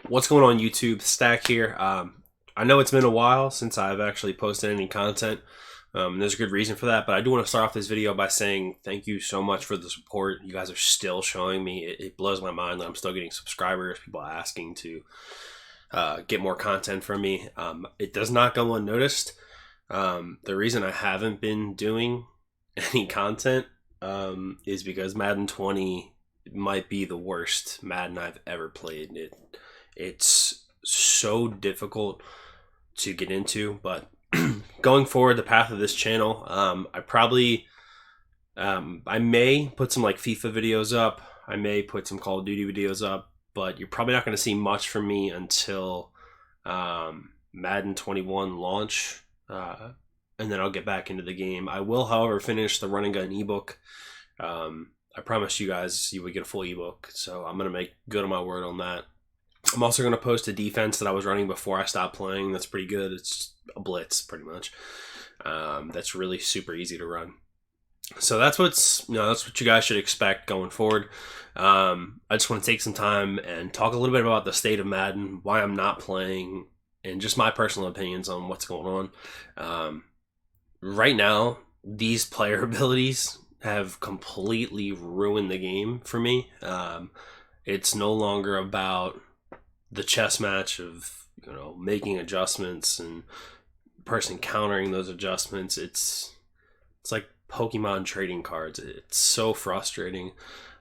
What's going on, YouTube? Stack here. I know it's been a while since I've actually posted any content. There's a good reason for that, but I do want to start off this video by saying thank you so much for the support. You guys are still showing me. It blows my mind that I'm still getting subscribers, people asking to get more content from me. It does not go unnoticed. The reason I haven't been doing any content is because Madden 20 might be the worst Madden I've ever played. It's so difficult to get into, but going forward, the path of this channel, I may put some like FIFA videos up. I may put some Call of Duty videos up, but you're probably not going to see much from me until Madden 21 launch, and then I'll get back into the game. I will, however, finish the Run and Gun ebook. I promised you guys you would get a full ebook, so I'm going to make good on my word on that. I'm also going to post a defense that I was running before I stopped playing. That's pretty good. It's a blitz, pretty much. That's really super easy to run. So that's that's what you guys should expect going forward. I just want to take some time and talk a little bit about the state of Madden, why I'm not playing, and just my personal opinions on what's going on. Right now, these player abilities have completely ruined the game for me. It's no longer about the chess match of making adjustments and person countering those adjustments. It's like Pokemon trading cards. It's so frustrating.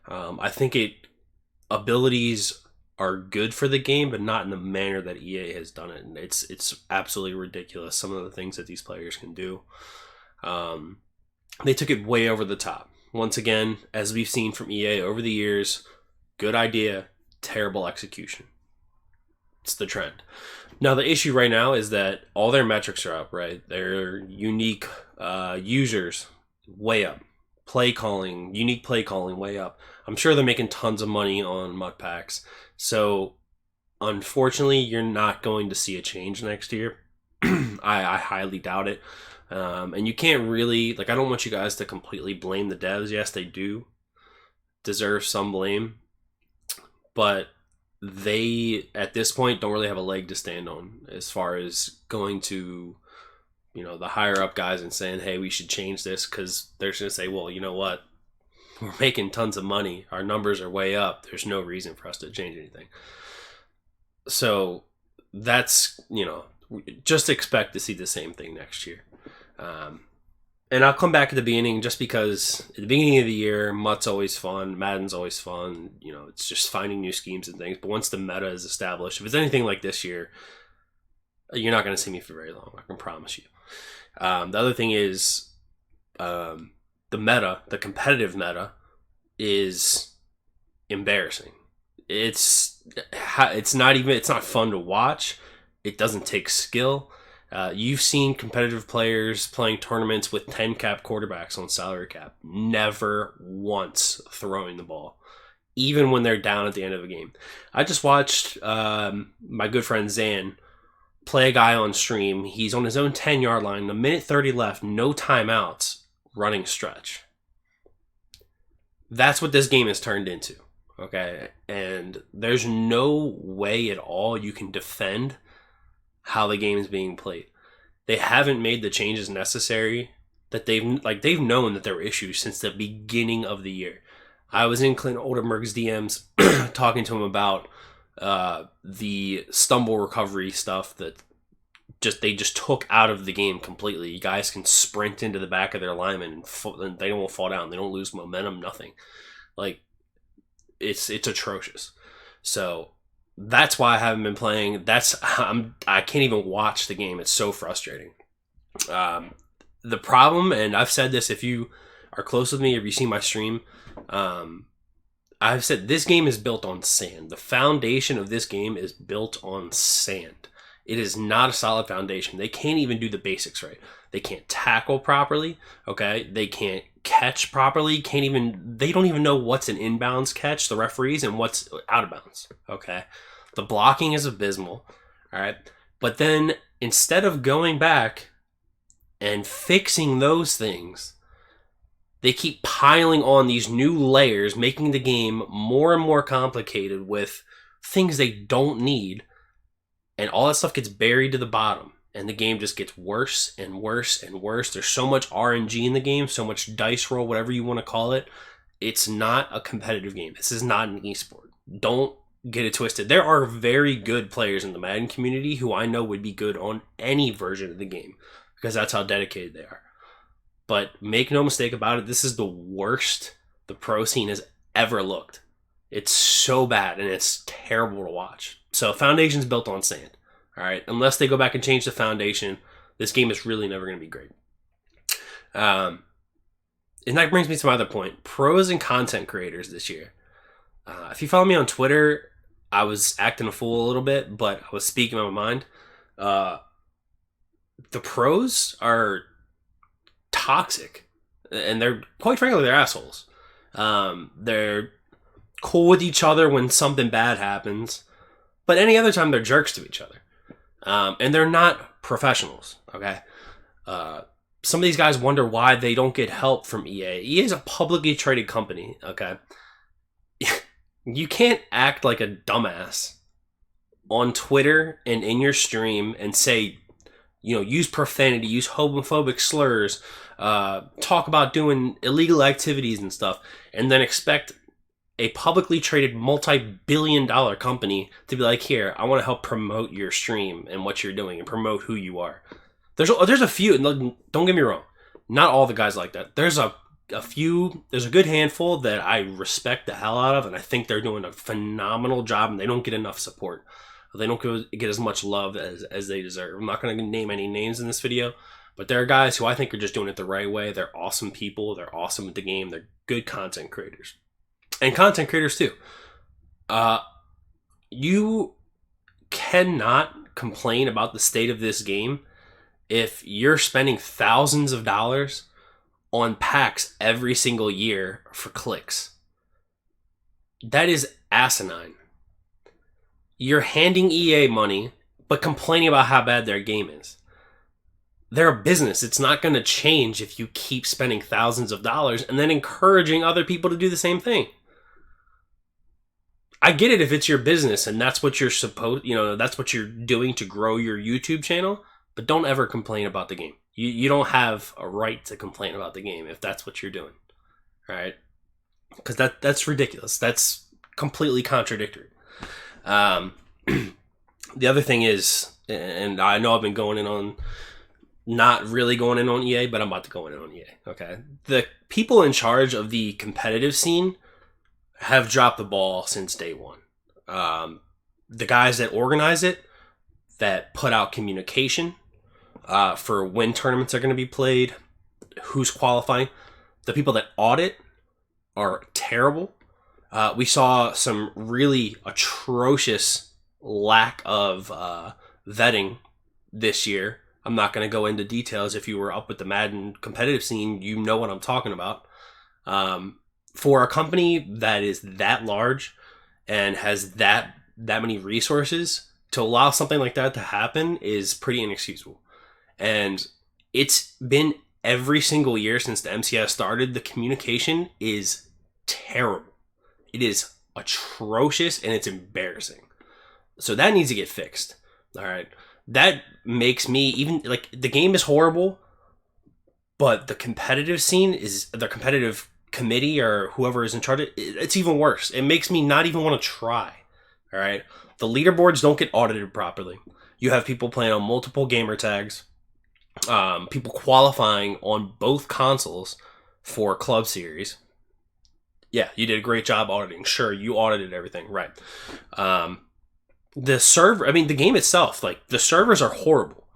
I think abilities are good for the game, but not in the manner that EA has done it. And it's absolutely ridiculous, some of the things that these players can do. They took it way over the top. Once again, as we've seen from EA over the years, good idea, terrible execution. It's the trend. Now, the issue right now is that all their metrics are up, right? Their unique users, way up. Unique play calling, way up. I'm sure they're making tons of money on mud packs. So, unfortunately, you're not going to see a change next year. I highly doubt it. And you can't really, I don't want you guys to completely blame the devs. Yes, they do deserve some blame. But they, at this point, don't really have a leg to stand on as far as going to, the higher up guys and saying, hey, we should change this, because they're just going to say, well, you know what? We're making tons of money. Our numbers are way up. There's no reason for us to change anything. So that's, just expect to see the same thing next year. And I'll come back at the beginning, just because at the beginning of the year, MUT's always fun, Madden's always fun. It's just finding new schemes and things. But once the meta is established, if it's anything like this year, you're not going to see me for very long. I can promise you. The other thing is, the meta, the competitive meta, is embarrassing. It's not fun to watch. It doesn't take skill. You've seen competitive players playing tournaments with 10 cap quarterbacks on salary cap, never once throwing the ball, even when they're down at the end of a game. I just watched my good friend Zan play a guy on stream. He's on his own 10-yard line, a minute 30 left, no timeouts, running stretch. That's what this game has turned into, okay? And there's no way at all you can defend how the game is being played. They haven't made the changes necessary. That they've known that there were issues since the beginning of the year. I was in Clint Oldenburg's DMs talking to him about the stumble recovery stuff that they just took out of the game completely. You guys can sprint into the back of their lineman and they don't fall down. They don't lose momentum, nothing. It's atrocious. So that's why I haven't been playing. I can't even watch the game. It's so frustrating. The problem, and I've said this, if you are close with me, if you see my stream, I've said this game is built on sand. The foundation of this game is built on sand. It is not a solid foundation. They can't even do the basics right. They can't tackle properly. Okay, they can't catch properly. They don't even know what's an inbounds catch, the referees, and what's out of bounds. Okay, the blocking is abysmal. All right, but then instead of going back and fixing those things, they keep piling on these new layers, making the game more and more complicated with things they don't need, and all that stuff gets buried to the bottom, and the game just gets worse and worse and worse. There's so much RNG in the game, so much dice roll, whatever you want to call it. It's not a competitive game. This is not an esport. Don't get it twisted. There are very good players in the Madden community who I know would be good on any version of the game because that's how dedicated they are. But make no mistake about it, this is the worst the pro scene has ever looked. It's so bad and it's terrible to watch. So Foundation's built on sand. All right, unless they go back and change the foundation, this game is really never going to be great. And that brings me to my other point: pros and content creators this year. If you follow me on Twitter, I was acting a fool a little bit, but I was speaking my mind. The pros are toxic, and they're, quite frankly, they're assholes. They're cool with each other when something bad happens, but any other time they're jerks to each other. And they're not professionals, okay? Some of these guys wonder why they don't get help from EA. EA is a publicly traded company, okay? You can't act like a dumbass on Twitter and in your stream and say, use profanity, use homophobic slurs, talk about doing illegal activities and stuff, and then expect a publicly traded multi-billion-dollar company to be like, here, I want to help promote your stream and what you're doing and promote who you are. There's a few, and don't get me wrong, not all the guys like that. There's a few, there's a good handful that I respect the hell out of, and I think they're doing a phenomenal job, and they don't get enough support. They don't get as much love as they deserve. I'm not going to name any names in this video, but there are guys who I think are just doing it the right way. They're awesome people. They're awesome at the game. They're good content creators. And content creators too. You cannot complain about the state of this game if you're spending thousands of dollars on packs every single year for clicks. That is asinine. You're handing EA money, but complaining about how bad their game is. They're a business. It's not going to change if you keep spending thousands of dollars and then encouraging other people to do the same thing. I get it if it's your business and that's what that's what you're doing to grow your YouTube channel, but don't ever complain about the game. You don't have a right to complain about the game if that's what you're doing. All right? Because that's ridiculous. That's completely contradictory. The other thing is, and I know I've been going in on, not really going in on EA, but I'm about to go in on EA. Okay. The people in charge of the competitive scene have dropped the ball since day one. The guys that organize it, that put out communication for when tournaments are going to be played, who's qualifying, the people that audit are terrible. We saw some really atrocious lack of vetting this year. I'm not going to go into details. If you were up with the Madden competitive scene, you know what I'm talking about. For a company that is that large and has that many resources, to allow something like that to happen is pretty inexcusable. And it's been every single year since the MCS started, the communication is terrible. It is atrocious and it's embarrassing. So that needs to get fixed. All right. That makes me even, like, the game is horrible, but the competitive scene is, the competitive committee or whoever is in charge, it's even worse. It makes me not even want to try. All right. The leaderboards don't get audited properly. You have people playing on multiple gamer tags, people qualifying on both consoles for club series. Yeah, you did a great job auditing. Sure, you audited everything. Right. The server, the game itself, like, the servers are horrible.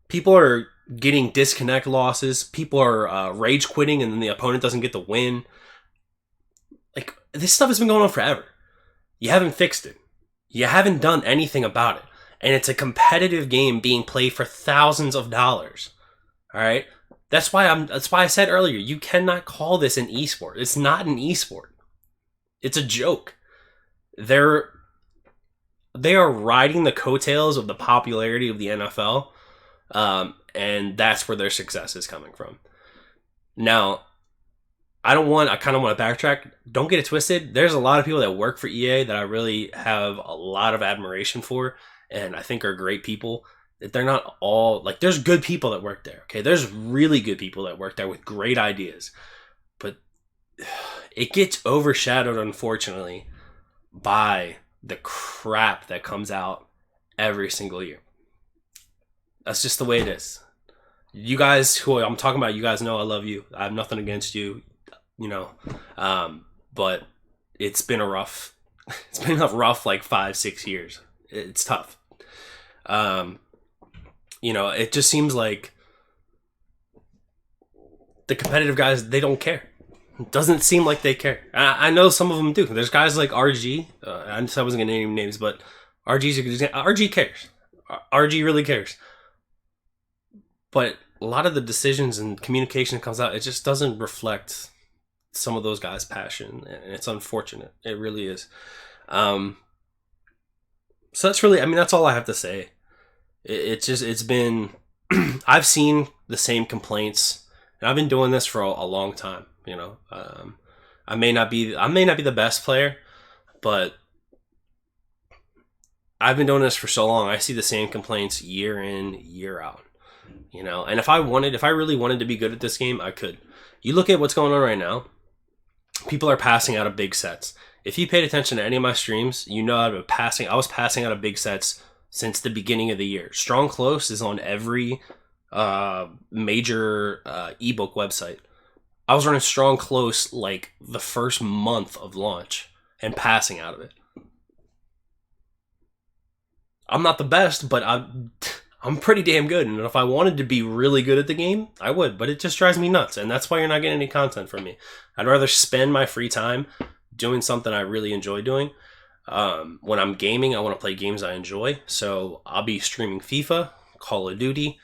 People are getting disconnect losses. People are rage quitting and then the opponent doesn't get the win. Like, this stuff has been going on forever. You haven't fixed it. You haven't done anything about it. And it's a competitive game being played for thousands of dollars. All right? That's why I said earlier, you cannot call this an esport. It's not an esport. It's a joke. They are riding the coattails of the popularity of the NFL, and that's where their success is coming from. Now, I kind of want to backtrack. Don't get it twisted. There's a lot of people that work for EA that I really have a lot of admiration for, and I think are great people. They're not all like, there's good people that work there. Okay, there's really good people that work there with great ideas, but it gets overshadowed, unfortunately, by the crap that comes out every single year. That's just the way it is. You guys who I'm talking about, you guys know I love you. I have nothing against you, you know. But it's been it's been a rough like 5-6 years. It's tough. It just seems like the competitive guys, they don't care. It doesn't seem like they care. I know some of them do. There's guys like RG. I wasn't going to name names, but RG's a good example. RG cares. RG really cares. But a lot of the decisions and communication that comes out, it just doesn't reflect some of those guys' passion, and it's unfortunate. It really is. So that's really, that's all I have to say. It's been, I've seen the same complaints, and I've been doing this for a long time. I may not be the best player, but I've been doing this for so long. I see the same complaints year in, year out. And if I really wanted to be good at this game, I could. You look at what's going on right now. People are passing out of big sets. If you paid attention to any of my streams, you know I was passing out of big sets since the beginning of the year. Strong Close is on every major ebook website. I was running Strong Close like the first month of launch and passing out of it. I'm not the best, but I'm pretty damn good, and if I wanted to be really good at the game, I would, but it just drives me nuts, and that's why you're not getting any content from me. I'd rather spend my free time doing something I really enjoy doing. When I'm gaming, I want to play games I enjoy, so I'll be streaming FIFA, Call of Duty,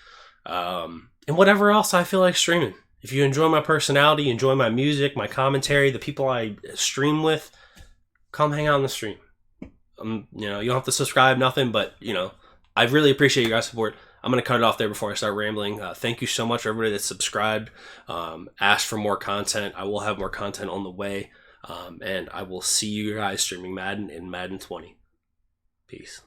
and whatever else I feel like streaming. If you enjoy my personality, enjoy my music, my commentary, the people I stream with, come hang out on the stream. You don't have to subscribe, nothing, but, I really appreciate you guys' support. I'm going to cut it off there before I start rambling. Thank you so much for everybody that's subscribed. Asked for more content. I will have more content on the way. And I will see you guys streaming Madden in Madden 20. Peace.